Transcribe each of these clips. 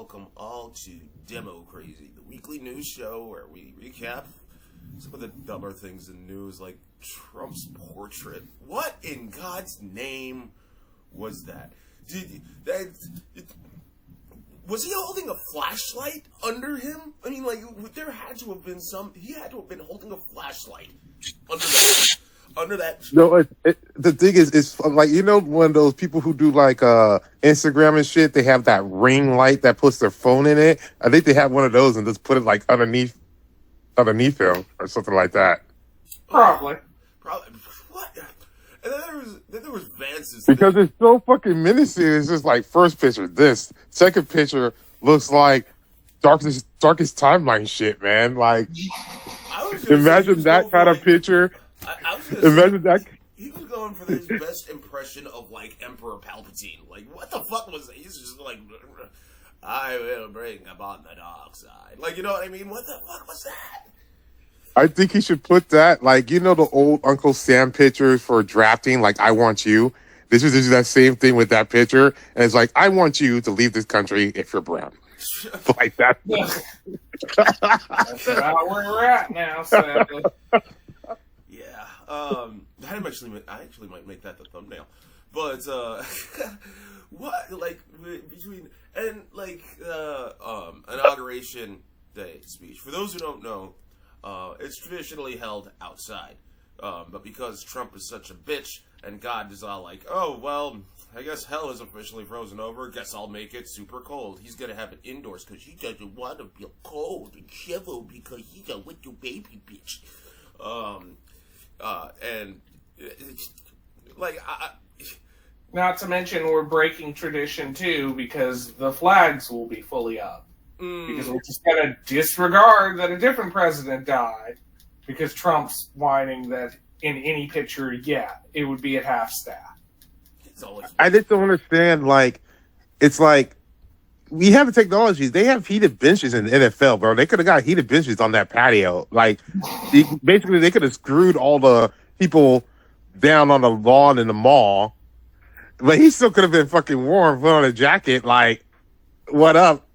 welcome all to Democrazy, the weekly news show where we recap some of the dumber things in news, like Trump's portrait. What in God's name was that? Was he holding a flashlight under him? I mean, like, there had to have been he had to have been holding a flashlight under that. No, the thing is, it's like, you know, when those people who do like Instagram and shit, they have that ring light that puts their phone in it. I think they have one of those and just put it like underneath him or something like that. Probably. What? And then there was Vance's because thing. it's so fucking menacing. It's just like, first picture this, second picture looks like darkest timeline shit, man. Like, imagine that kind of picture. Imagine that. He was going for his best impression of, like, Emperor Palpatine. Like, what the fuck was that? He's just like, I will bring upon the dark side. Like, you know what I mean? What the fuck was that? I think he should put that, like, you know, the old Uncle Sam pictures for drafting, like, I want you. This is that same thing with that picture. And it's like, I want you to leave this country if you're brown. Like that. Yeah. That's about where we're at now, sadly. Yeah. I actually might make that the thumbnail. But, what, like, between, and, like, Inauguration Day speech. For those who don't know, it's traditionally held outside. But because Trump is such a bitch, and God is all like, oh, well, I guess hell is officially frozen over, guess I'll make it super cold. He's gonna have it indoors, because he doesn't want to feel cold and shiver, because he's a little baby bitch. Not to mention, we're breaking tradition, too, because the flags will be fully up. Because we're just going to disregard that a different president died, because Trump's whining that in any picture, it would be at half staff. I just don't understand, like, it's like, we have the technologies. They have heated benches in the NFL, bro. They could have got heated benches on that patio. Like, basically, they could have screwed all the people down on the lawn in the mall. But he still could have been fucking warm, put on a jacket, like, what up?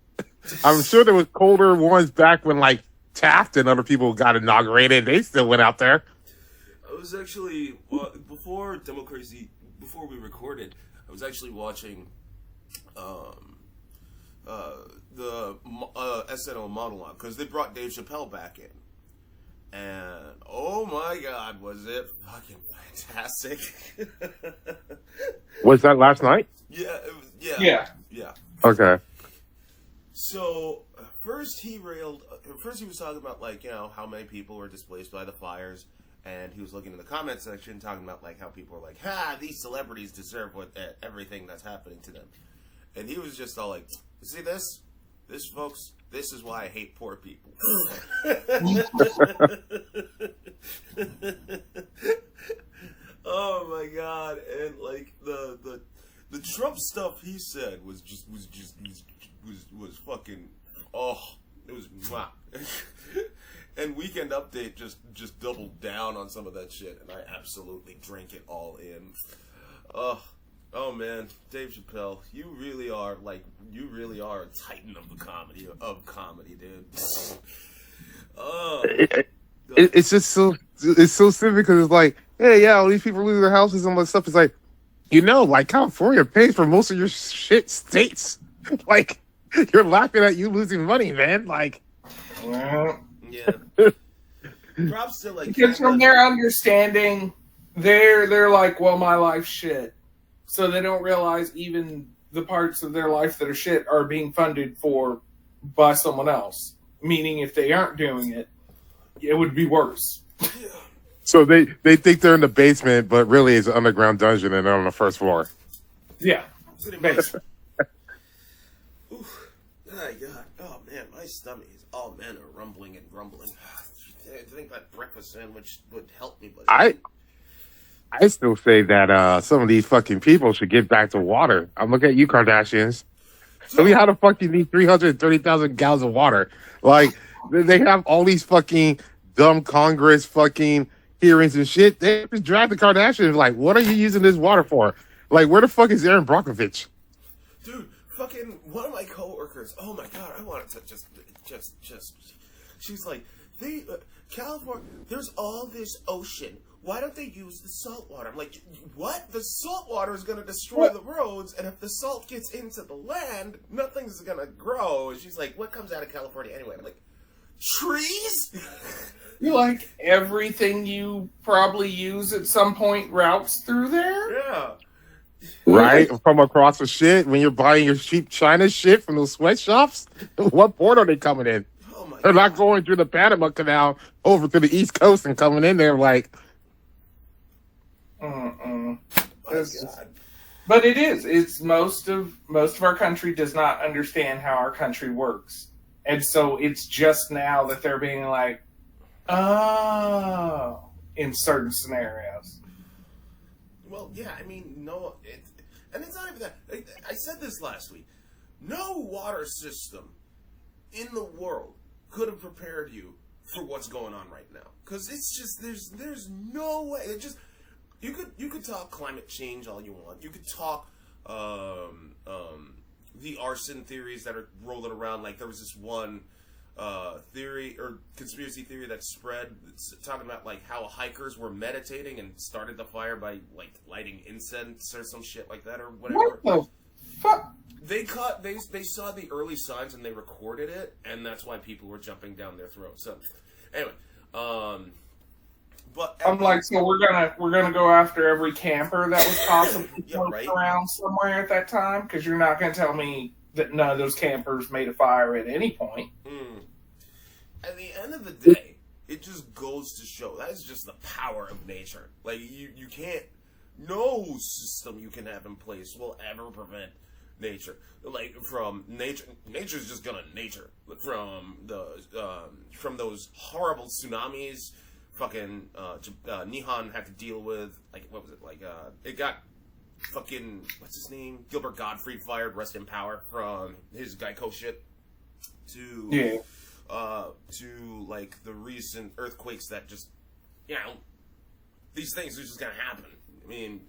I'm sure there was colder ones back when, like, Taft and other people got inaugurated. They still went out there. I was actually, before we recorded, I was actually watching the SNL monologue, because they brought Dave Chappelle back in. And, oh my God, was it fucking fantastic. Was that last night? Yeah, Yeah. Okay. So, first he was talking about, like, you know, how many people were displaced by the fires, and he was looking in the comment section, talking about, like, how people were like, these celebrities deserve everything that's happening to them. And he was just all like, you see this? This, folks, this is why I hate poor people. Oh my God. And, like, the Trump stuff he said was fucking, it was mwah. And Weekend Update just doubled down on some of that shit, and I absolutely drank it all in. Oh man, Dave Chappelle, you really are a titan of the comedy, dude. It's just so simple, because it's like, hey, yeah, all these people lose their houses and all that stuff. It's like, you know, like, California pays for most of your shit states. Like, you're laughing at you losing money, man. Like, yeah. Props to, like, because from their understanding, they're like, well, my life's shit. So they don't realize even the parts of their life that are shit are being funded for by someone else. Meaning, if they aren't doing it, it would be worse. Yeah. So they think they're in the basement, but really it's an underground dungeon and they're on the first floor. Yeah. Basement. Oof. Oh, God. Oh, man, my stomach is all manner rumbling and grumbling. I think that breakfast sandwich would help me, but I still say that some of these fucking people should get back to water. I'm looking at you, Kardashians. Tell me how the fuck you need 330,000 gallons of water. Like, they have all these fucking dumb Congress fucking hearings and shit. They just drag the Kardashians. Like, what are you using this water for? Like, where the fuck is Aaron Brockovich? Dude, fucking one of my coworkers. Oh my god, I wanted to just. She's like, California. There's all this ocean. Why don't they use the salt water? I'm like, what? The salt water is going to destroy the roads, and if the salt gets into the land, nothing's going to grow. And she's like, what comes out of California anyway? I'm like, trees? You like everything you probably use at some point routes through there? Yeah. Right? From across the shit when you're buying your cheap China shit from those sweatshops? What port are they coming in? Oh my They're god. not going through the Panama Canal over to the East Coast and coming in there like... My god. But it is. It's most of our country does not understand how our country works. And so it's just now that they're being like, oh, in certain scenarios. Well, yeah, I mean, no, and it's not even that. I said this last week. No water system in the world could have prepared you for what's going on right now. Because it's just, there's no way. It just, you could talk climate change all you want. You could talk, the arson theories that are rolling around. Like, there was this one theory or conspiracy theory that spread talking about like how hikers were meditating and started the fire by like lighting incense or some shit like that or whatever. What the fuck? They saw the early signs and they recorded it, and that's why people were jumping down their throats. So anyway, but I'm like, so we're gonna go after every camper that was possibly Yeah, right. around somewhere at that time, because you're not gonna tell me that none of those campers made a fire at any point. At the end of the day, it just goes to show that is just the power of nature. Like you can't, no system you can have in place will ever prevent nature. Like from nature's just gonna nature. From those horrible tsunamis, fucking Nihon had to deal with. Like what was it? Like it got fucking what's his name? Gilbert Gottfried fired, rest in power, from his Geico shit. To like the recent earthquakes that just, these things are just gonna happen. I mean,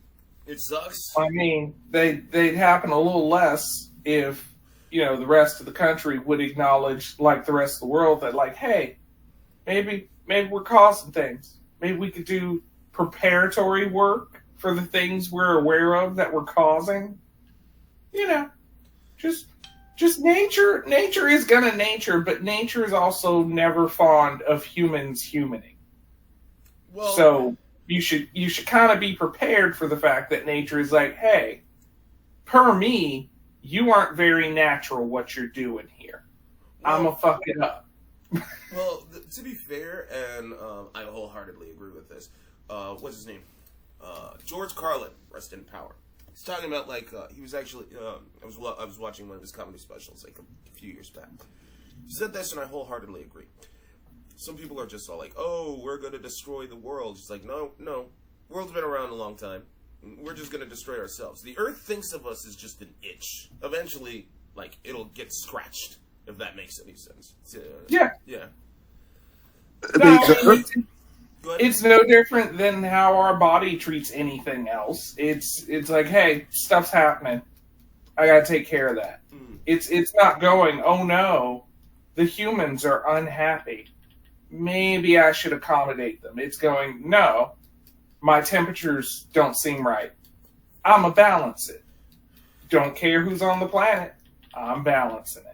it sucks. I mean, they'd happen a little less if, the rest of the country would acknowledge, like the rest of the world, that like, hey, maybe we're causing things. Maybe we could do preparatory work for the things we're aware of that we're causing. Just nature. Nature is gonna nature, but nature is also never fond of humans humaning. Well, so you should kind of be prepared for the fact that nature is like, hey, per me, you aren't very natural what you're doing here. I'm gonna fuck it up. Well, to be fair, and I wholeheartedly agree with this. What's his name? George Carlin, rest in power. He's talking about like he was actually I was watching one of his comedy specials like a few years back. He said this, and I wholeheartedly agree. Some people are just all like, "Oh, we're going to destroy the world." It's like, no, world's been around a long time. We're just going to destroy ourselves. The Earth thinks of us as just an itch. Eventually, like it'll get scratched, if that makes any sense. Yeah. The Earth- It's no different than how our body treats anything else. It's like, hey, stuff's happening. I gotta take care of that. It's not going, oh no, the humans are unhappy. Maybe I should accommodate them. It's going, no, my temperatures don't seem right. I'ma balance it. Don't care who's on the planet. I'm balancing it.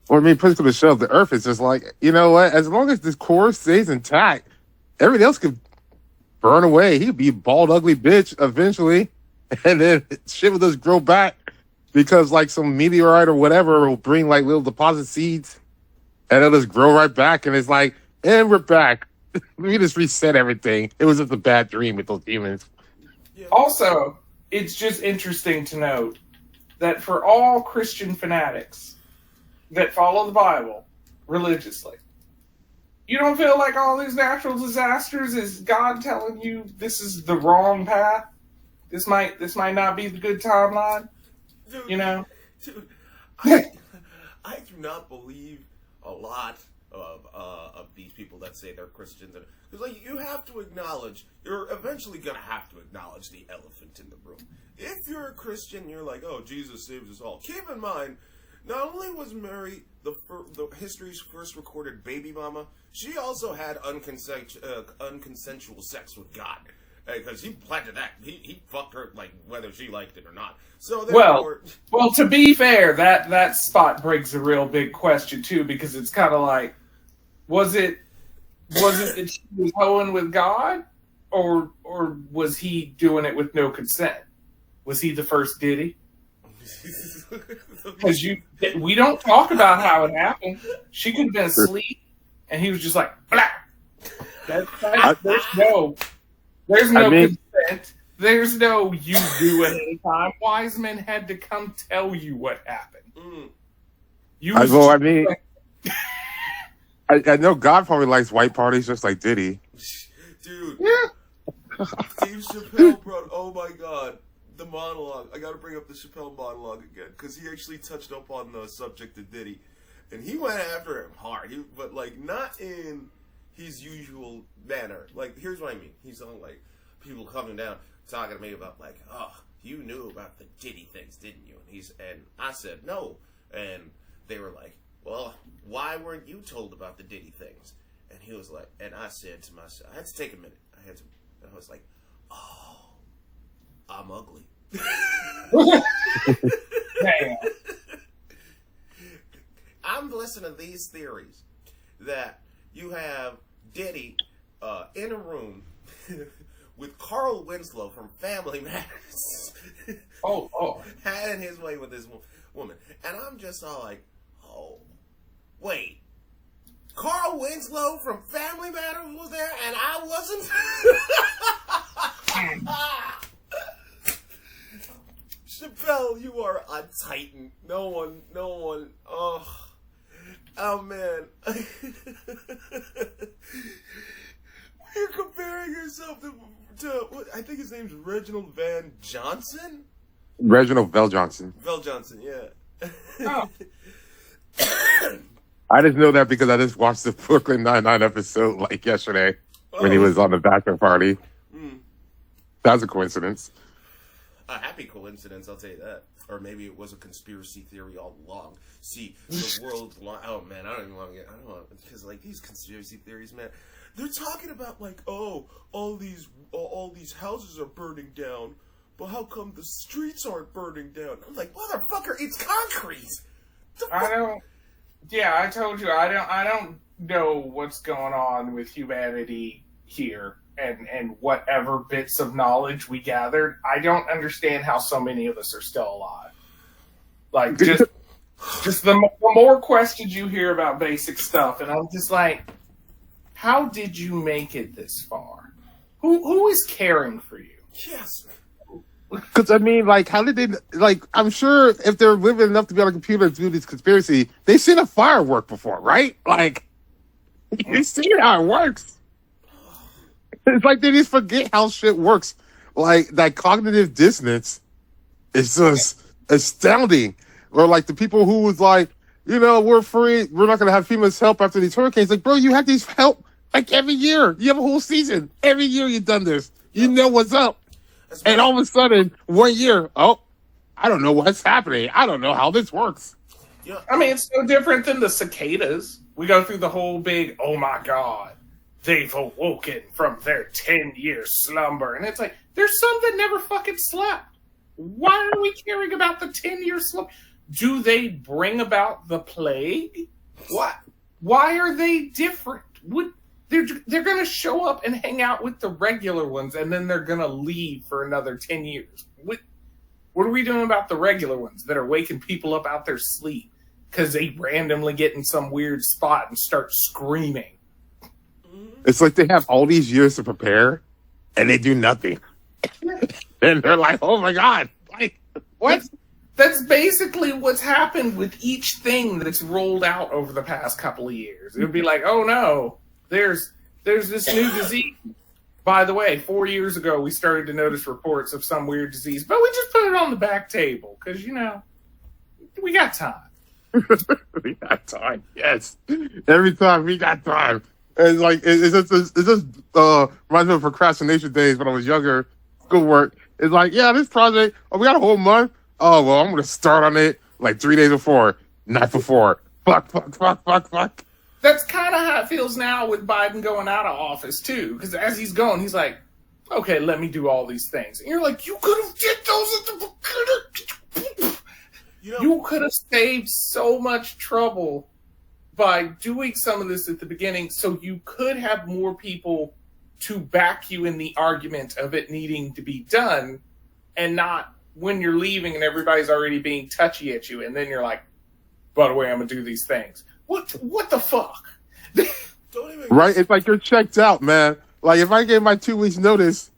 Or push to the shelf, the Earth is just like, you know what? As long as this core stays intact, everything else could burn away. He'd be a bald, ugly bitch eventually, and then shit will just grow back because like some meteorite or whatever will bring like little deposit seeds, and it'll just grow right back. And it's like, and we're back. We just reset everything. It was just a bad dream with those humans. Yeah. Also, it's just interesting to note that for all Christian fanatics that follow the Bible religiously, you don't feel like all these natural disasters is God telling you this is the wrong path? This might not be the good timeline? Dude, You know? Dude, I do not believe a lot of these people that say they're Christians, because like you have to acknowledge, you're eventually gonna have to acknowledge the elephant in the room. If you're a Christian, you're like, oh, Jesus saves us all. Keep in mind, not only was Mary the history's first recorded baby mama, she also had unconsensual sex with God. Because he planted that. He fucked her, like, whether she liked it or not. So well, to be fair, that spot brings a real big question, too, because it's kind of like, was it that she was hoeing with God, or was he doing it with no consent? Was he the first Diddy? Because we don't talk about how it happened. She could have been asleep, and he was just like, blah. There's no consent. There's no you do it any time. Wiseman had to come tell you what happened. I know God probably likes white parties just like Diddy. Dude. Yeah. Steve Chappelle brought, oh my God, the monologue. I gotta bring up the Chappelle monologue again, because he actually touched up on the subject of Diddy. And he went after him hard, but like not in his usual manner. Like, here's what I mean. He's on, like, people coming down talking to me about, like, oh, you knew about the Diddy things, didn't you? And I said, no. And they were like, well, why weren't you told about the Diddy things? And he was like, and I said to myself, I had to take a minute. And I was like, oh, I'm ugly. Damn. I'm listening to these theories that you have Diddy in a room with Carl Winslow from Family Matters. Oh. Having his way with this woman. And I'm just all like, oh, wait. Carl Winslow from Family Matters was there and I wasn't? Chappelle, you are a titan. No one, oh man. You're comparing yourself to what, I think his name's Reginald Van Johnson? Reginald Vell Johnson. Vell Johnson, yeah. Oh. I just know that because I just watched the Brooklyn Nine-Nine episode like yesterday when he was on the bachelor party. That's a coincidence. A happy coincidence, I'll tell you that. Or maybe it was a conspiracy theory all along. See, the world... Oh, man, I don't even want to get... I don't want... Because, like, these conspiracy theories, man, they're talking about, like, oh, all these houses are burning down, but how come the streets aren't burning down? I'm like, motherfucker, it's concrete! Yeah, I told you, I don't know what's going on with humanity here. And whatever bits of knowledge we gathered, I don't understand how so many of us are still alive. Like, just the more questions you hear about basic stuff, and I'm just like, how did you make it this far? Who is caring for you? Yes. Because, I mean, like, how did they, like, I'm sure if they're living enough to be on a computer to do this conspiracy, they've seen a firework before, right? Like, you've seen how it works. It's like they just forget how shit works. Like, that cognitive dissonance is just astounding. Or like the people who was like, you know, we're not going to have FEMA's help after these hurricanes. Like, bro, you have these help like every year. You have a whole season. Every year you've done this. You know what's up. And all of a sudden, 1 year, oh, I don't know what's happening. I don't know how this works. Yeah. I mean, it's no different than the cicadas. We go through the whole big, oh my God, they've awoken from their 10-year slumber. And it's like, there's some that never fucking slept. Why are we caring about the 10-year slumber? Do they bring about the plague? What? Why are they different? They're going to show up and hang out with the regular ones, and then they're going to leave for another 10 years. What are we doing about the regular ones that are waking people up out their sleep because they randomly get in some weird spot and start screaming? It's like they have all these years to prepare, and they do nothing. And they're like, oh my God. Like, what? That's basically what's happened with each thing that's rolled out over the past couple of years. It would be like, oh no, there's this new disease. By the way, 4 years ago, we started to notice reports of some weird disease, but we just put it on the back table because, you know, we got time. We got time. Yes. Every time we got time. It's like it's just reminds me of procrastination days when I was younger, schoolwork. It's like, yeah, this project, oh, we got a whole month. Oh well, I'm gonna start on it like 3 days before, night before. Fuck. That's kind of how it feels now with Biden going out of office too. Because as he's going, he's like, okay, let me do all these things. And you're like, you could have did those at the You could have saved so much trouble by doing some of this at the beginning, so you could have more people to back you in the argument of it needing to be done, and not when you're leaving and everybody's already being touchy at you, and then you're like, by the way, I'm going to do these things. What the fuck? Don't even... Right? It's like you're checked out, man. Like, if I gave my 2 weeks notice,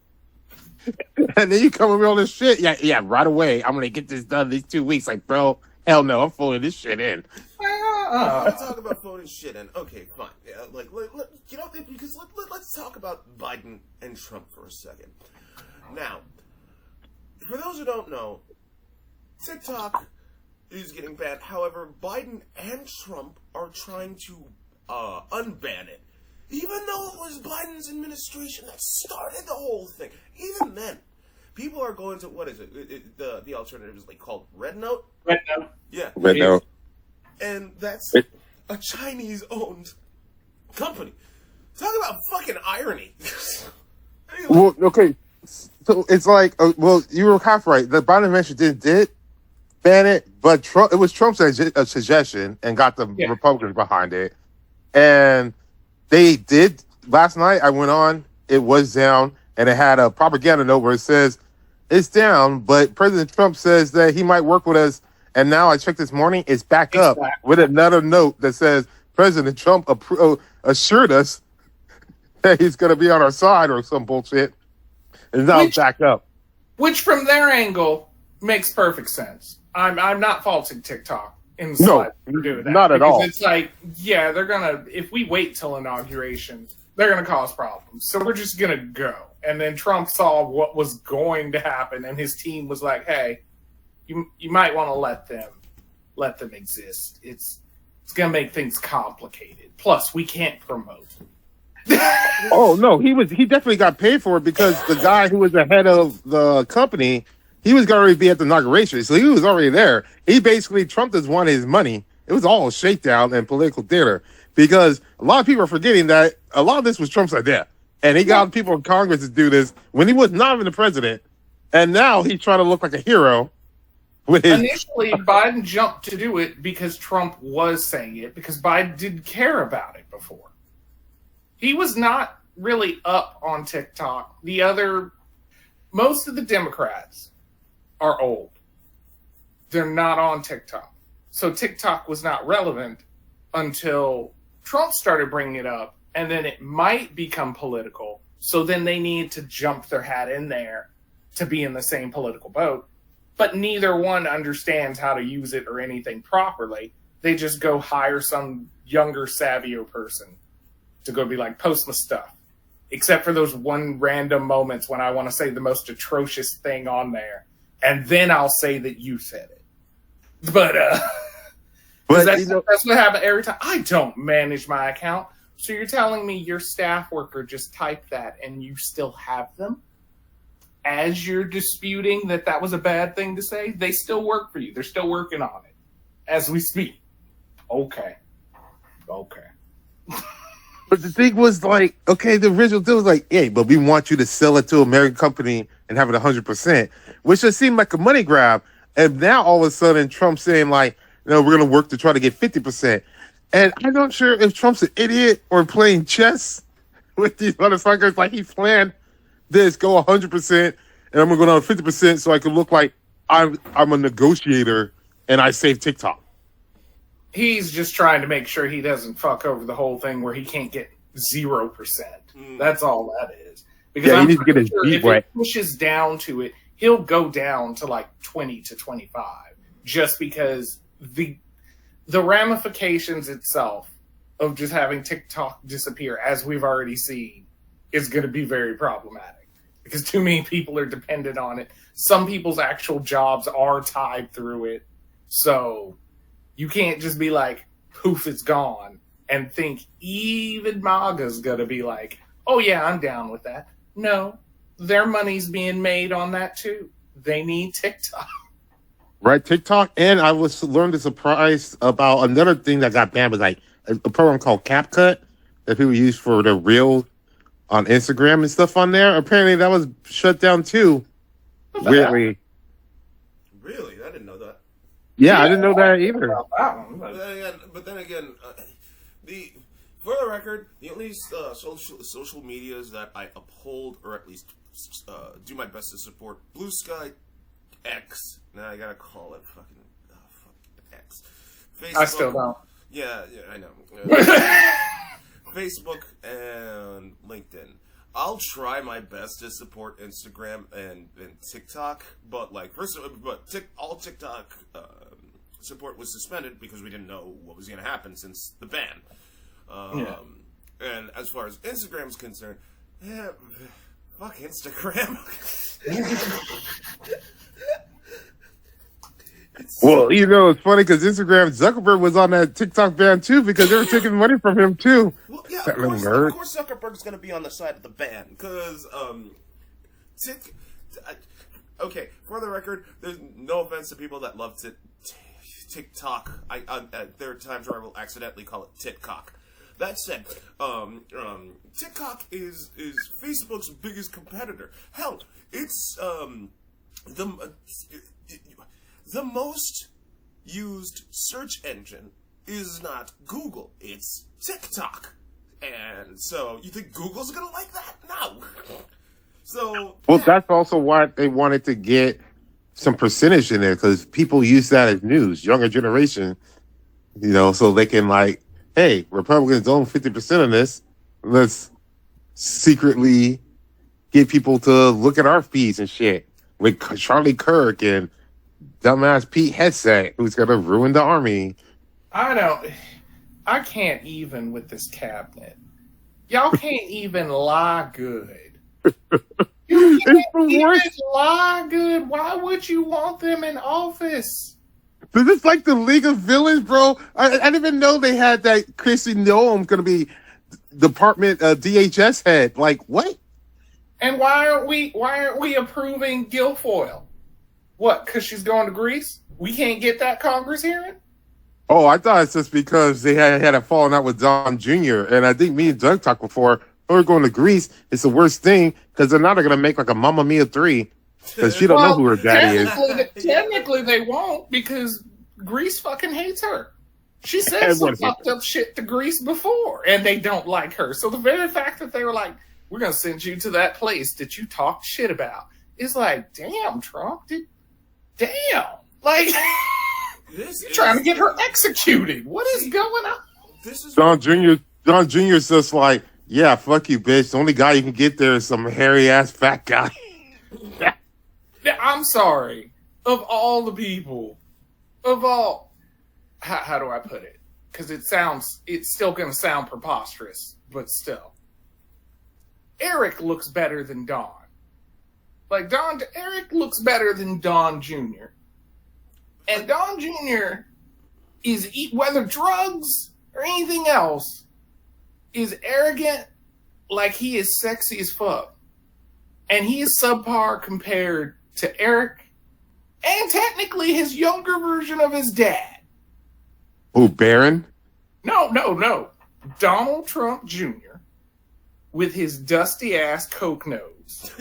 and then you come with all this shit, yeah, right away, I'm going to get this done these 2 weeks. Like, bro, hell no, I'm pulling this shit in. Let's talk about phoning shit in. Okay, fine. Yeah, because let's talk about Biden and Trump for a second. Now, for those who don't know, TikTok is getting banned. However, Biden and Trump are trying to unban it. Even though it was Biden's administration that started the whole thing. Even then, people are going to, what is it? The alternative is like called Red Note? Red Note. Yeah. Red Note. And that's a Chinese-owned company. Talk about fucking irony. Anyway. Well, okay. So it's like, well, you were half right. The Biden administration did ban it, but Trump, it was Trump's suggestion and got the Republicans behind it. And they did, last night I went on, it was down, and it had a propaganda note where it says, it's down, but President Trump says that he might work with us. And now I checked this morning, it's back up with another note that says President Trump assured us that he's going to be on our side or some bullshit. And now it's back up. Which, from their angle, makes perfect sense. I'm not faulting TikTok in the slide for doing that. Not at all. It's like, yeah, they're going to, if we wait till inauguration, they're going to cause problems. So we're just going to go. And then Trump saw what was going to happen, and his team was like, hey, you might want to let them exist. It's going to make things complicated. Plus, we can't promote. Oh no, he definitely got paid for it because the guy who was the head of the company, he was going to be at the inauguration, so he was already there. Trump just wanted his money. It was all a shakedown and political theater because a lot of people are forgetting that a lot of this was Trump's idea, and he got people in Congress to do this when he was not even the president, and now he's trying to look like a hero. Initially, Biden jumped to do it because Trump was saying it, because Biden didn't care about it before. He was not really up on TikTok. Most of the Democrats are old. They're not on TikTok. So TikTok was not relevant until Trump started bringing it up, and then it might become political. So then they need to jump their hat in there to be in the same political boat. But neither one understands how to use it or anything properly. They just go hire some younger, savvier person to go be like, post my stuff. Except for those one random moments when I want to say the most atrocious thing on there. And then I'll say that you said it. But that's what happens every time. I don't manage my account. So you're telling me your staff worker just typed that and you still have them? As you're disputing that was a bad thing to say, they still work for you. They're still working on it as we speak. Okay. But the thing was like, okay, the original deal was like, hey, but we want you to sell it to an American company and have it 100%, which just seemed like a money grab. And now all of a sudden Trump's saying like, we're going to work to try to get 50%. And I'm not sure if Trump's an idiot or playing chess with these motherfuckers. Like he planned this, go 100%, and I'm going to go down 50% so I can look like I'm a negotiator and I save TikTok. He's just trying to make sure he doesn't fuck over the whole thing where he can't get 0%. That's all that is. Because he needs to get his beat wet. If it pushes down to it, he'll go down to like 20 to 25 just because the ramifications itself of just having TikTok disappear, as we've already seen, is going to be very problematic because too many people are dependent on it. Some people's actual jobs are tied through it. So You can't just be like, poof, it's gone, and think even MAGA's gonna be like, oh yeah, I'm down with that. No, their money's being made on that too. They need TikTok. Right, TikTok. And I was learned the surprise about another thing that got banned was like a program called CapCut that people use for the reels on Instagram and stuff on there. Apparently that was shut down too. Weirdly. Really? I didn't know that. Yeah, I didn't know that either. But then again, for the record, the only social medias that I uphold, or at least do my best to support, Blue Sky, X. Now I gotta call it fucking X. Facebook, I still don't. Yeah, I know. Facebook and LinkedIn. I'll try my best to support Instagram and TikTok, but all TikTok support was suspended because we didn't know what was going to happen since the ban. And as far as Instagram is concerned, fuck Instagram. Well, it's funny because Instagram, Zuckerberg was on that TikTok ban too because they were taking money from him too. Well, yeah, of course Zuckerberg's going to be on the side of the ban because, okay, for the record, there's no offense to people that love TikTok. There are times where I will accidentally call it TikTok. That said, TikTok is Facebook's biggest competitor. Hell, it's the most used search engine is not Google, it's TikTok. And so, you think Google's gonna like that? No. So, well, that's also why they wanted to get some percentage in there because people use that as news, younger generation, so they can like, hey, Republicans own 50% of this. Let's secretly get people to look at our feeds and shit with Charlie Kirk and dumbass Pete Hegseth, who's gonna ruin the army. I can't even with this cabinet. Y'all can't even lie good. You can't even lie good. Why would you want them in office? This is like the League of Villains, bro. I didn't even know they had that Chrissy Noem going to be department DHS head. Like, what? And why aren't we approving Guilfoyle? What, because she's going to Greece? We can't get that Congress hearing? Oh, I thought it's just because they had a falling out with Don Jr. And I think me and Doug talked before, we're going to Greece. It's the worst thing because they're now going to make like a Mamma Mia 3 because she don't know who her daddy is. Technically, they won't because Greece fucking hates her. She said some fucked up shit to Greece before, and they don't like her. So the very fact that they were like, we're going to send you to that place that you talked shit about is like, damn, Trump. Damn. Like, you're trying to get her executed. What is going on? Don Jr.'s just like, yeah, fuck you, bitch. The only guy you can get there is some hairy-ass fat guy. I'm sorry. Of all the people, how do I put it? Because it's still going to sound preposterous, but still. Eric looks better than Don. Like, Eric looks better than Don Jr. And Don Jr. is, whether drugs or anything else, is arrogant like he is sexy as fuck. And he is subpar compared to Eric and technically his younger version of his dad. Oh, Barron? No. Donald Trump Jr. with his dusty ass coke nose.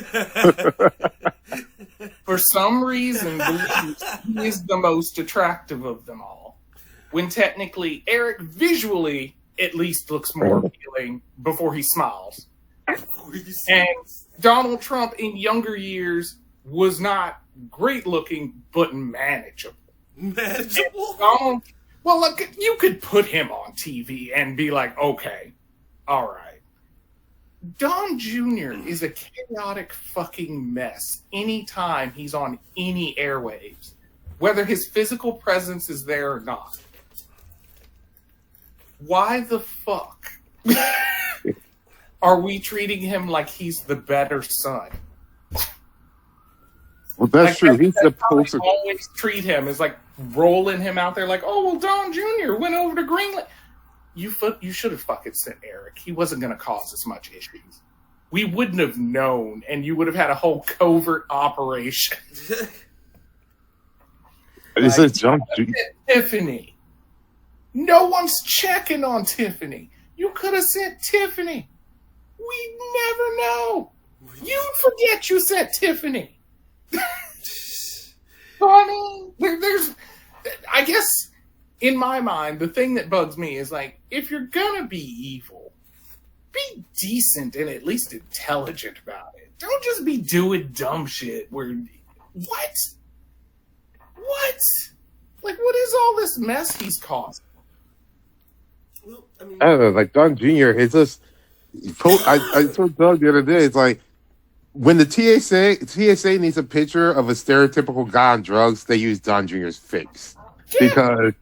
For some reason, believes he is the most attractive of them all. When technically, Eric visually at least looks more appealing before he smiles. And Donald Trump in younger years was not great looking, but manageable. Manageable? Well, look, you could put him on TV and be like, okay, all right. Don Jr. is a chaotic fucking mess anytime he's on any airwaves, whether his physical presence is there or not. Why the fuck are we treating him like he's the better son? Well, that's true. He's supposed to always treat him as like, rolling him out there like, oh, well, Don Jr. went over to Greenland. You should have fucking sent Eric. He wasn't going to cause as much issues. We wouldn't have known, and you would have had a whole covert operation. It says John Tiffany. No one's checking on Tiffany. You could have sent Tiffany. We never know. You'd forget you sent Tiffany. So, I mean, there's, I guess, in my mind, the thing that bugs me is like, if you're gonna be evil, be decent and at least intelligent about it. Don't just be doing dumb shit where, what? Like, what is all this mess he's causing? Well, I mean, I don't know, like Don Jr. It's just. I told Doug the other day. It's like when the TSA needs a picture of a stereotypical guy on drugs, they use Don Jr.'s face because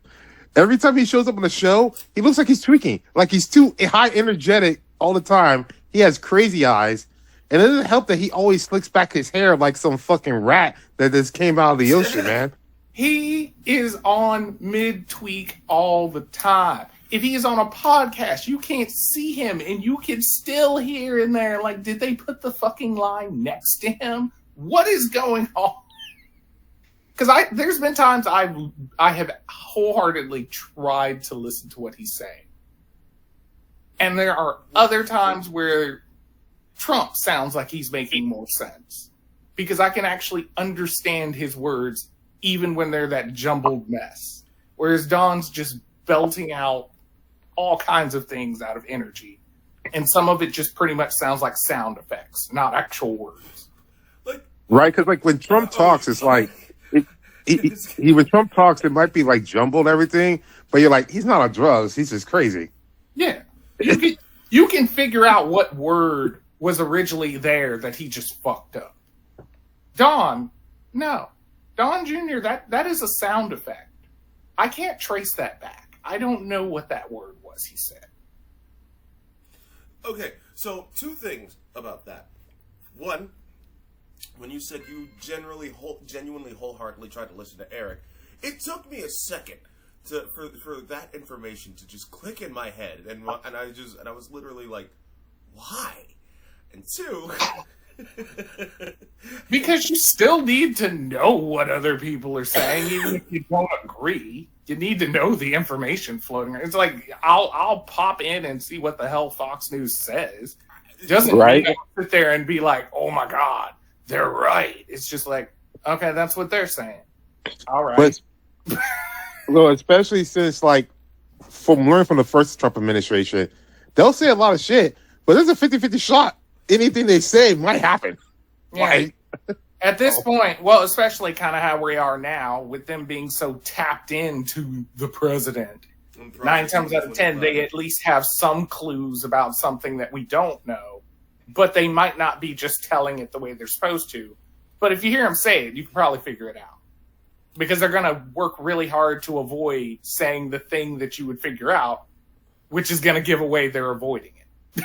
every time he shows up on the show, he looks like he's tweaking, like he's too high energetic all the time. He has crazy eyes, and it doesn't help that he always slicks back his hair like some fucking rat that just came out of the ocean, man. He is on mid-tweak all the time. If he is on a podcast, you can't see him, and you can still hear in there, like, did they put the fucking line next to him? What is going on? Because there's been times I have wholeheartedly tried to listen to what he's saying. And there are other times where Trump sounds like he's making more sense. Because I can actually understand his words even when they're that jumbled mess. Whereas Don's just belting out all kinds of things out of energy. And some of it just pretty much sounds like sound effects, not actual words. Right? Because like when Trump talks, it's like, when Trump talks, it might be like jumbled everything, but you're like, he's not on drugs, he's just crazy. Yeah. You can figure out what word was originally there that he just fucked up. Don, no. Don Jr., that is a sound effect. I can't trace that back. I don't know what that word was he said. Okay, so two things about that. One, when you said you genuinely, wholeheartedly tried to listen to Eric, it took me a second for that information to just click in my head, and I was literally like, why? And two, because you still need to know what other people are saying, even if you don't agree. You need to know the information floating around. It's like I'll pop in and see what the hell Fox News says. Doesn't mean I sit there and be like, oh my God, they're right. It's just like, okay, that's what they're saying. All right. But, well, especially since like from learning from the first Trump administration, they'll say a lot of shit, but there's a 50-50 shot. Anything they say might happen. Yeah. Like, at this point, well, especially kind of how we are now, with them being so tapped into the president. 9 times out of 10, they at least have some clues about something that we don't know, but they might not be just telling it the way they're supposed to. But if you hear them say it, you can probably figure it out. Because they're going to work really hard to avoid saying the thing that you would figure out, which is going to give away they're avoiding it.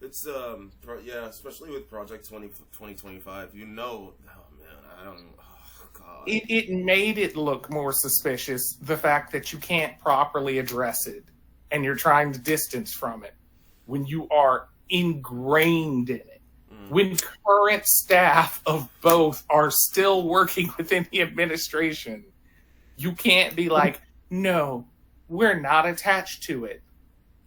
It's especially with Project 2025. You know, oh man, oh god. It made it look more suspicious, the fact that you can't properly address it, and you're trying to distance from it when you are ingrained in it. When current staff of both are still working within the administration, you can't be like, no, we're not attached to it.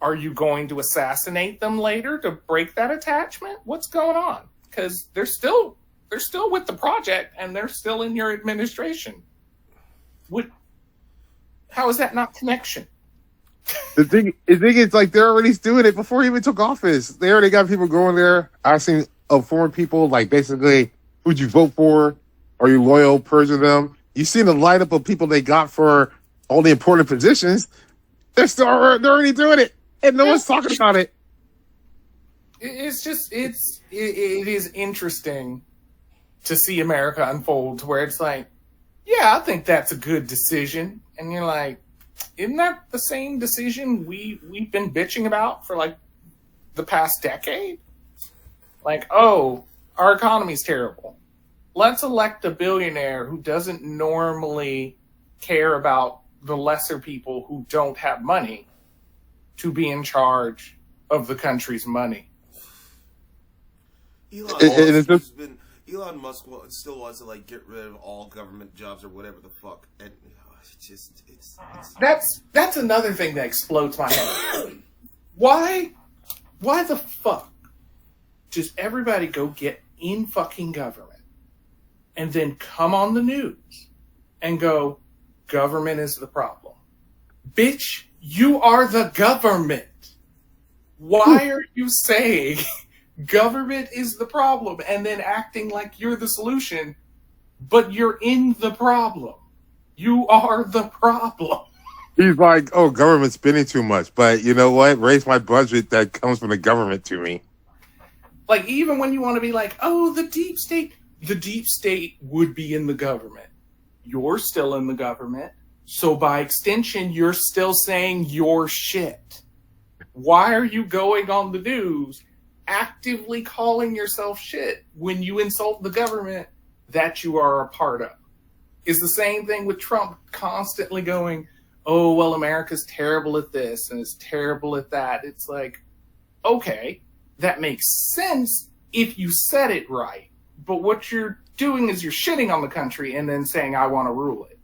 Are you going to assassinate them later to break that attachment? What's going on? Because they're still with the project and they're still in your administration. How is that not connection? the thing is, like, they're already doing it before he even took office. They already got people going there asking foreign people, like, basically, who'd you vote for? Are you loyal, purging them? You've seen the lineup of people they got for all the important positions. They're already doing it. And no one's talking about it. It's just, it is interesting to see America unfold to where it's like, yeah, I think that's a good decision. And you're like, isn't that the same decision we've been bitching about for like the past decade? Like, oh, our economy's terrible. Let's elect a billionaire who doesn't normally care about the lesser people who don't have money to be in charge of the country's money. Elon Musk still wants to like get rid of all government jobs or whatever the fuck, and it's that's another thing that explodes my head. Why the fuck does everybody go get in fucking government and then come on the news and go, government is the problem? Bitch, you are the government. Why are you saying government is the problem and then acting like you're the solution, but you're in the problem? You are the problem. He's like, oh, government's spending too much, but you know what? Raise my budget that comes from the government to me. Like, even when you want to be like, oh, the deep state would be in the government. You're still in the government. So by extension, you're still saying your shit. Why are you going on the news actively calling yourself shit when you insult the government that you are a part of? It's the same thing with Trump constantly going, oh, well, America's terrible at this and it's terrible at that. It's like, okay, that makes sense if you said it right. But what you're doing is you're shitting on the country and then saying, I want to rule it.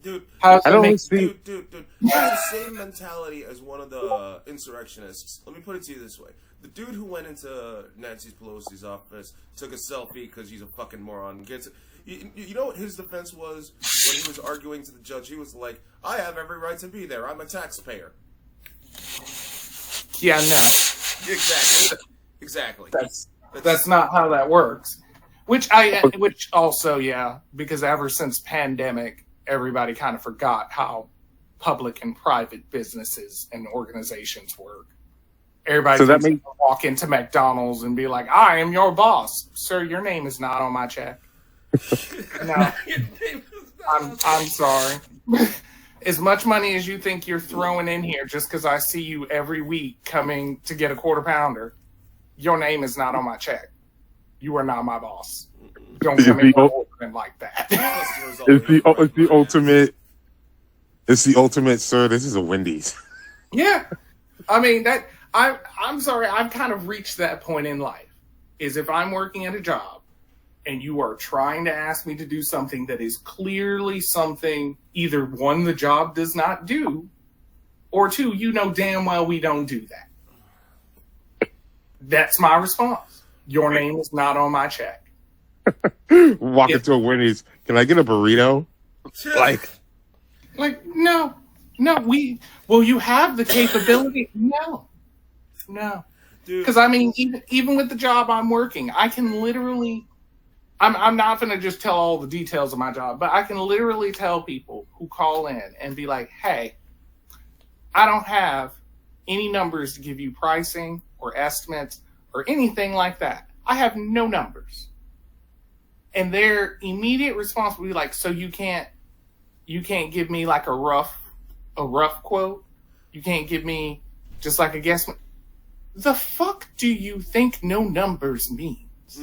Dude, I don't see. Dude. You have the same mentality as one of the insurrectionists. Let me put it to you this way. The dude who went into Nancy Pelosi's office, took a selfie because he's a fucking moron. You know what his defense was when he was arguing to the judge? He was like, I have every right to be there. I'm a taxpayer. Yeah, no. Exactly. That's not how that works. Which also, yeah, because ever since pandemic, everybody kind of forgot how public and private businesses and organizations work. Everybody can walk into McDonald's and be like, I am your boss. Sir, your name is not on my check. No. I'm sorry. As much money as you think you're throwing in here just because I see you every week coming to get a quarter pounder, your name is not on my check. You are not my boss. Don't come in like that. It's the ultimate. It's the ultimate, sir. This is a Wendy's. Yeah, I mean I'm sorry. I've kind of reached that point in life. Is if I'm working at a job and you are trying to ask me to do something that is clearly something either one, the job does not do, or two, you know damn well we don't do that. That's my response. Your name is not on my check. Walk into a Wendy's. Can I get a burrito? Like no. Will you have the capability? No. Because I mean, even with the job I'm working, I can literally. I'm not going to just tell all the details of my job, but I can literally tell people who call in and be like, hey, I don't have any numbers to give you pricing or estimates or anything like that. I have no numbers. And their immediate response would be like, so you can't give me like a rough quote? You can't give me just like a guess? The fuck do you think no numbers means?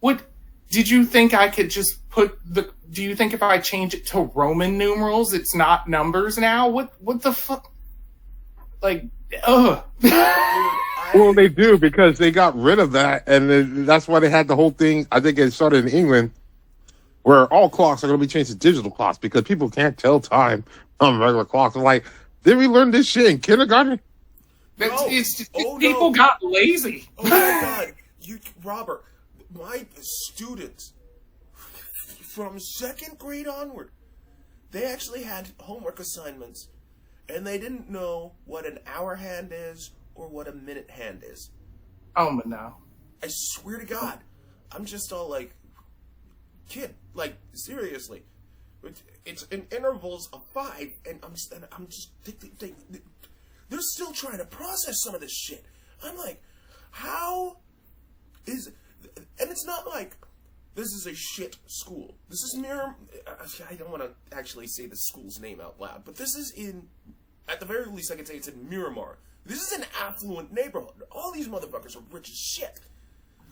What did you think I could just do you think if I change it to Roman numerals it's not numbers now? What the fuck? Like, ugh. Well, they do because they got rid of that, and that's why they had the whole thing. I think it started in England, where all clocks are going to be changed to digital clocks because people can't tell time on regular clocks. I'm like, did we learn this shit in kindergarten? People got lazy. Oh my god, Robert, my students from second grade onward, they actually had homework assignments, and they didn't know what an hour hand is or what a minute hand is. Oh, no. I swear to God. I'm just all like, kid, like, seriously. It's in intervals of 5, and I'm just they're still trying to process some of this shit. I'm like, how is... And it's not like, this is a shit school. This is I don't want to actually say the school's name out loud, but this is at the very least I can say it's in Miramar. This is an affluent neighborhood. All these motherfuckers are rich as shit.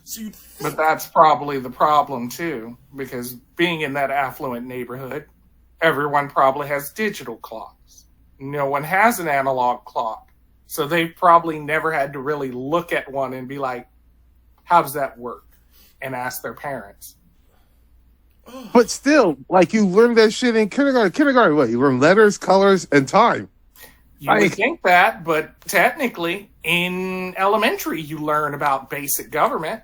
So you'd think... But that's probably the problem, too, because being in that affluent neighborhood, everyone probably has digital clocks. No one has an analog clock. So they've probably never had to really look at one and be like, how does that work? And ask their parents. But still, like, you learn that shit in kindergarten. Kindergarten, what? You learn letters, colors, and time. You would think that, but technically, in elementary, you learn about basic government.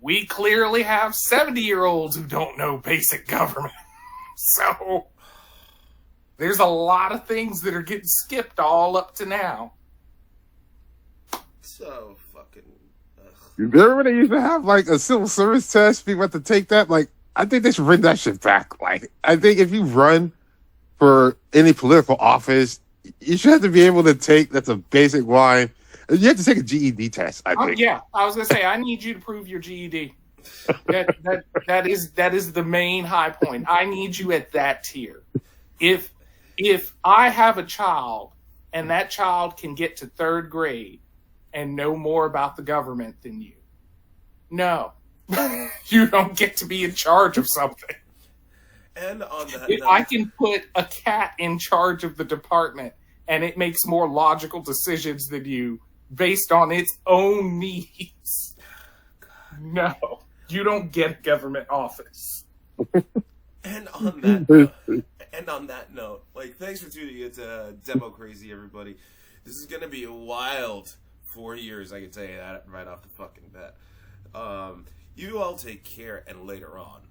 We clearly have 70-year-olds who don't know basic government. So, there's a lot of things that are getting skipped all up to now. So fucking... You remember when they used to have, like, a civil service test? People had to take that? Like, I think they should bring that shit back. Like, I think if you run for any political office, you should have to be able to take, that's a basic line. You have to take a GED test, I think. Yeah, I was going to say, I need you to prove your GED. That is the main high point. I need you at that tier. If I have a child and that child can get to 3rd grade and know more about the government than you, no, you don't get to be in charge of something. And on that If note, I can put a cat in charge of the department and it makes more logical decisions than you based on its own needs, no, you don't get a government office. And on that note, like, thanks for tuning into Democrazy, everybody. This is gonna be a wild 4 years, I can tell you that right off the fucking bat. You all take care, and later on.